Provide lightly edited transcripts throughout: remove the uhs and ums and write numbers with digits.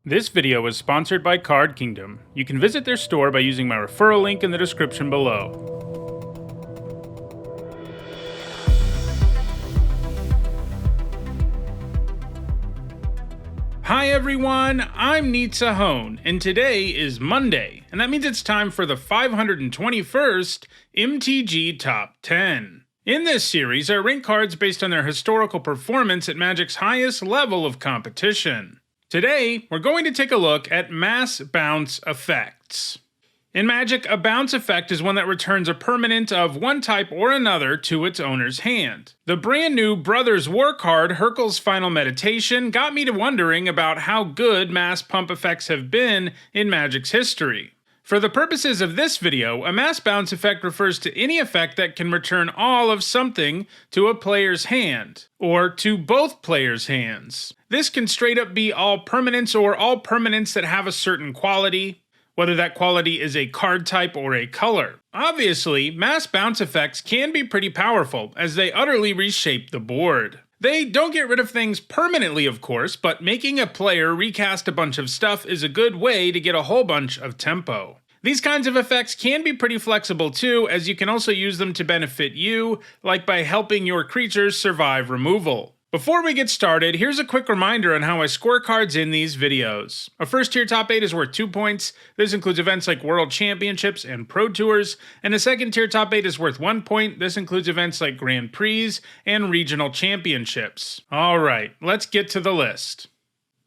This video is sponsored by Card Kingdom. You can visit their store by using my referral link in the description below. Hi everyone, I'm Nitsa Hone, and today is Monday, and that means it's time for the 521st MTG Top 10. In this series, I rank cards based on their historical performance at Magic's highest level of competition. Today, we're going to take a look at mass bounce effects. In Magic, a bounce effect is one that returns a permanent of one type or another to its owner's hand. The brand new Brothers War card, HURKYL'S Final Meditation, got me to wondering about how good mass pump effects have been in Magic's history. For the purposes of this video, a mass bounce effect refers to any effect that can return all of something to a player's hand, or to both players' hands. This can straight up be all permanents or all permanents that have a certain quality, whether that quality is a card type or a color. Obviously, mass bounce effects can be pretty powerful, as they utterly reshape the board. They don't get rid of things permanently, of course, but making a player recast a bunch of stuff is a good way to get a whole bunch of tempo. These kinds of effects can be pretty flexible too, as you can also use them to benefit you, like by helping your creatures survive removal. Before we get started, here's a quick reminder on how I score cards in these videos. A first tier top 8 is worth 2 points. This includes events like World Championships and Pro Tours. And a second tier top 8 is worth 1 point. This includes events like Grand Prix and Regional Championships. Alright, let's get to the list.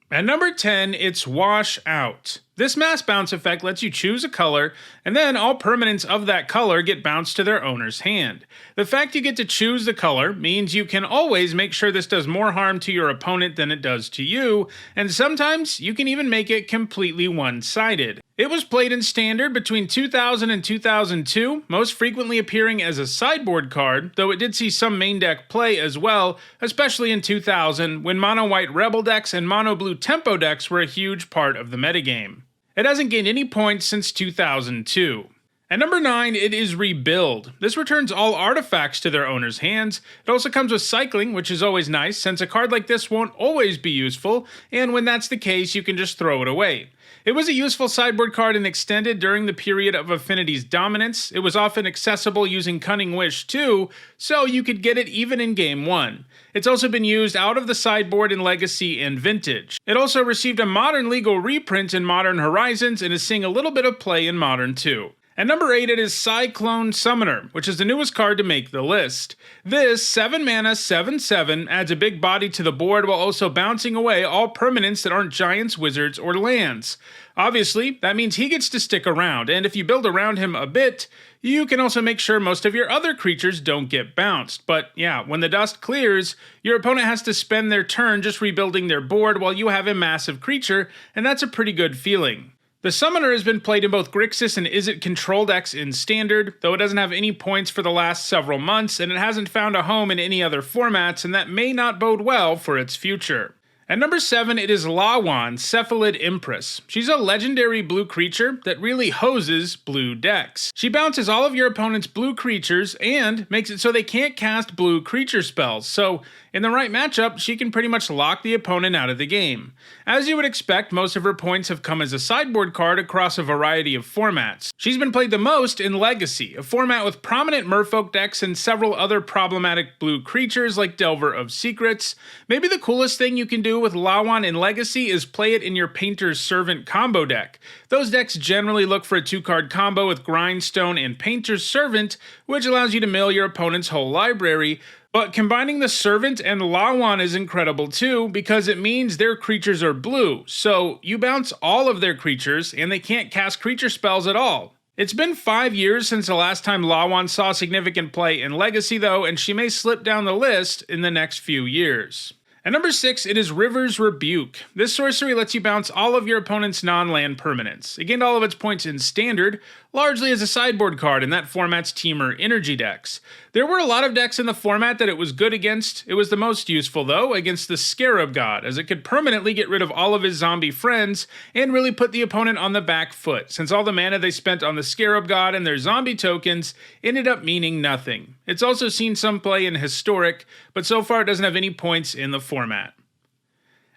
At number 10, it's Wash Out. This mass bounce effect lets you choose a color, and then all permanents of that color get bounced to their owner's hand. The fact you get to choose the color means you can always make sure this does more harm to your opponent than it does to you, and sometimes you can even make it completely one-sided. It was played in Standard between 2000 and 2002, most frequently appearing as a sideboard card, though it did see some main deck play as well, especially in 2000, when mono-white Rebel decks and mono-blue Tempo decks were a huge part of the metagame. It hasn't gained any points since 2002. At number 9, it is Rebuild. This returns all artifacts to their owner's hands. It also comes with cycling, which is always nice, since a card like this won't always be useful, and when that's the case, you can just throw it away. It was a useful sideboard card in Extended during the period of Affinity's dominance. It was often accessible using Cunning Wish too, so you could get it even in Game 1. It's also been used out of the sideboard in Legacy and Vintage. It also received a modern legal reprint in Modern Horizons and is seeing a little bit of play in Modern too. At number 8, it is CYCLONE Summoner, which is the newest card to make the list. This 7-mana 7/7 adds a big body to the board while also bouncing away all permanents that aren't giants, wizards, or lands. Obviously, that means he gets to stick around, and if you build around him a bit, you can also make sure most of your other creatures don't get bounced. But yeah, when the dust clears, your opponent has to spend their turn just rebuilding their board while you have a massive creature, and that's a pretty good feeling. The Summoner has been played in both Grixis and Izzet control decks in Standard, though it doesn't have any points for the last several months, and it hasn't found a home in any other formats, and that may not bode well for its future. At number 7, it is Lawan, Cephalid Empress. She's a legendary blue creature that really hoses blue decks. She bounces all of your opponent's blue creatures and makes it so they can't cast blue creature spells, so in the right matchup, she can pretty much lock the opponent out of the game. As you would expect, most of her points have come as a sideboard card across a variety of formats. She's been played the most in Legacy, a format with prominent Merfolk decks and several other problematic blue creatures like Delver of Secrets. Maybe the coolest thing you can do with Lawan in Legacy is play it in your Painter's Servant combo deck. Those decks generally look for a 2-card combo with Grindstone and Painter's Servant, which allows you to mill your opponent's whole library. But combining the Servant and Lawan is incredible too, because it means their creatures are blue, so you bounce all of their creatures and they can't cast creature spells at all. It's been 5 years since the last time Lawan saw significant play in Legacy though, and she may slip down the list in the next few years. At number 6, it is River's Rebuke. This sorcery lets you bounce all of your opponent's non-land permanents. It gained all of its points in Standard, largely as a sideboard card in that format's Teamer energy decks. There were a lot of decks in the format that it was good against. It was the most useful, though, against the Scarab God, as it could permanently get rid of all of his zombie friends and really put the opponent on the back foot, since all the mana they spent on the Scarab God and their zombie tokens ended up meaning nothing. It's also seen some play in Historic, but so far it doesn't have any points in the format.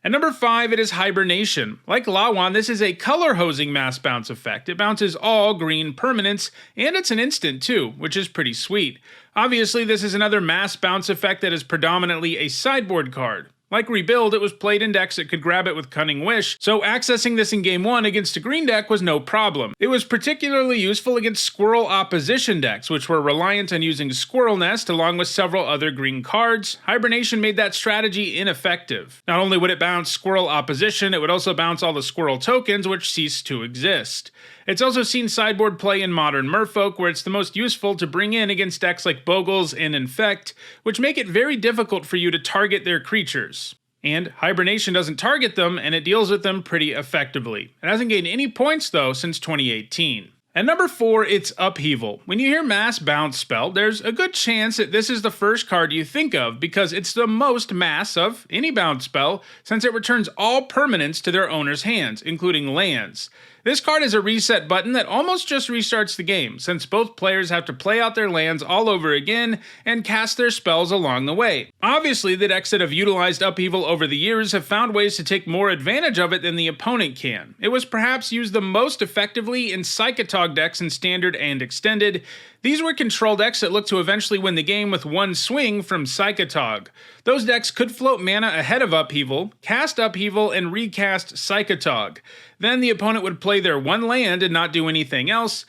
At number 5, it is Hibernation. Like Lawan, this is a color hosing mass bounce effect. It bounces all green permanents, and it's an instant too, which is pretty sweet. Obviously, this is another mass bounce effect that is predominantly a sideboard card. Like Rebuild, it was played in decks that could grab it with Cunning Wish, so accessing this in Game 1 against a green deck was no problem. It was particularly useful against Squirrel opposition decks, which were reliant on using Squirrel Nest along with several other green cards. Hibernation made that strategy ineffective. Not only would it bounce Squirrel opposition, it would also bounce all the Squirrel tokens, which ceased to exist. It's also seen sideboard play in Modern Merfolk, where it's the most useful to bring in against decks like Bogles and Infect, which make it very difficult for you to target their creatures. And Hibernation doesn't target them, and it deals with them pretty effectively. It hasn't gained any points, though, since 2018. At number 4, it's Upheaval. When you hear Mass Bounce spell, there's a good chance that this is the first card you think of, because it's the most mass of any bounce spell, since it returns all permanents to their owner's hands, including lands. This card is a reset button that almost just restarts the game, since both players have to play out their lands all over again and cast their spells along the way. Obviously, the decks that have utilized Upheaval over the years have found ways to take more advantage of it than the opponent can. It was perhaps used the most effectively in Psychotog decks in Standard and Extended. These were control decks that looked to eventually win the game with one swing from Psychotog. Those decks could float mana ahead of Upheaval, cast Upheaval, and recast Psychotog. Then the opponent would play their one land and not do anything else.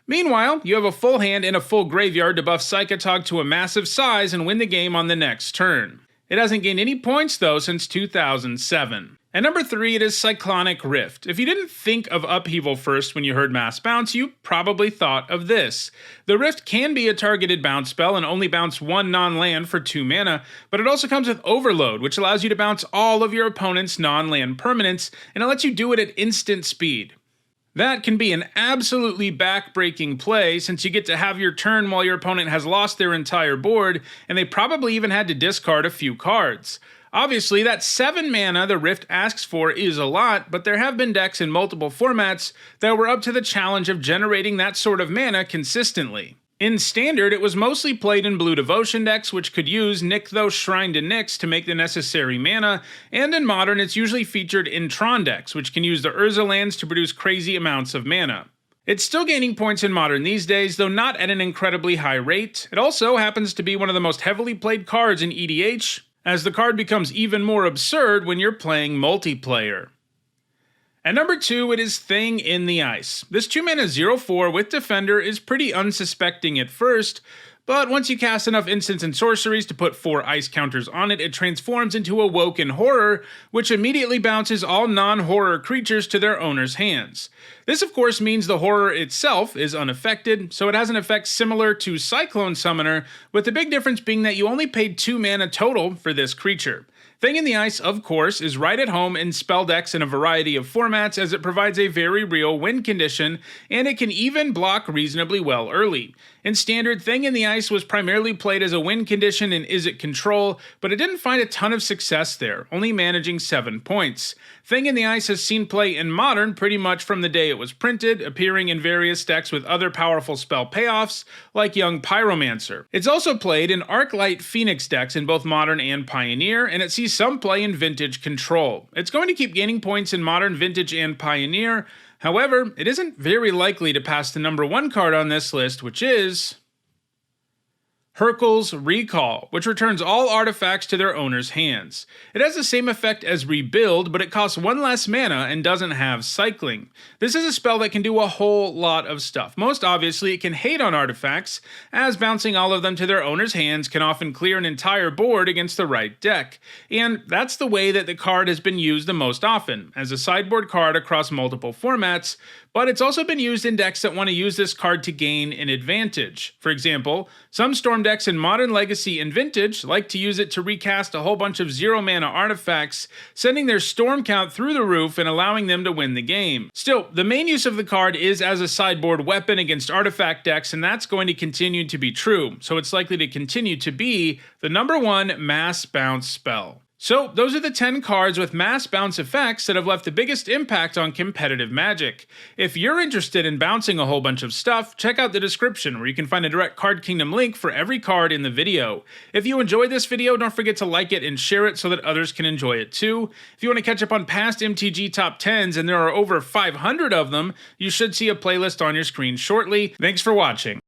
Meanwhile, you have a full hand and a full graveyard to buff Psychotog to a massive size and win the game on the next turn. It hasn't gained any points though since 2007. At number 3, it is Cyclonic Rift. If you didn't think of Upheaval first when you heard Mass Bounce, you probably thought of this. The Rift can be a targeted bounce spell and only bounce one non-land for 2 mana, but it also comes with Overload, which allows you to bounce all of your opponent's non-land permanents, and it lets you do it at instant speed. That can be an absolutely back-breaking play, since you get to have your turn while your opponent has lost their entire board, and they probably even had to discard a few cards. Obviously, that 7 mana the Rift asks for is a lot, but there have been decks in multiple formats that were up to the challenge of generating that sort of mana consistently. In Standard, it was mostly played in Blue Devotion decks, which could use Nykthos Shrine to Nyx to make the necessary mana, and in Modern, it's usually featured in Tron decks, which can use the Urza lands to produce crazy amounts of mana. It's still gaining points in Modern these days, though not at an incredibly high rate. It also happens to be one of the most heavily played cards in EDH, as the card becomes even more absurd when you're playing multiplayer. At number 2, it is Thing in the Ice. This 2-mana 0/4 with Defender is pretty unsuspecting at first, but once you cast enough instants and sorceries to put 4 ice counters on it, it transforms into Awoken Horror, which immediately bounces all non-horror creatures to their owner's hands. This of course means the horror itself is unaffected, so it has an effect similar to Cyclone Summoner, with the big difference being that you only paid 2 mana total for this creature. Thing in the Ice, of course, is right at home in spell decks in a variety of formats, as it provides a very real win condition, and it can even block reasonably well early. In Standard, Thing in the Ice was primarily played as a win condition in Izzet Control, but it didn't find a ton of success there, only managing 7 points. Thing in the Ice has seen play in Modern pretty much from the day it was printed, appearing in various decks with other powerful spell payoffs, like Young Pyromancer. It's also played in Arclight Phoenix decks in both Modern and Pioneer, and it sees some play in Vintage Control. It's going to keep gaining points in Modern, Vintage, and Pioneer. However, it isn't very likely to pass the number 1 card on this list, which is HURKYL'S Recall, which returns all artifacts to their owner's hands. It has the same effect as Rebuild, but it costs 1 less mana and doesn't have cycling. This is a spell that can do a whole lot of stuff. Most obviously, it can hate on artifacts, as bouncing all of them to their owner's hands can often clear an entire board against the right deck. And that's the way that the card has been used the most often, as a sideboard card across multiple formats, but it's also been used in decks that want to use this card to gain an advantage. For example, some Storm decks in Modern, Legacy, and Vintage like to use it to recast a whole bunch of 0-mana artifacts, sending their Storm count through the roof and allowing them to win the game. Still, the main use of the card is as a sideboard weapon against artifact decks, and that's going to continue to be true, so it's likely to continue to be the number 1 mass bounce spell. So, those are the 10 cards with mass bounce effects that have left the biggest impact on competitive Magic. If you're interested in bouncing a whole bunch of stuff, check out the description where you can find a direct Card Kingdom link for every card in the video. If you enjoyed this video, don't forget to like it and share it so that others can enjoy it too. If you want to catch up on past MTG top 10s, and there are over 500 of them, you should see a playlist on your screen shortly. Thanks for watching.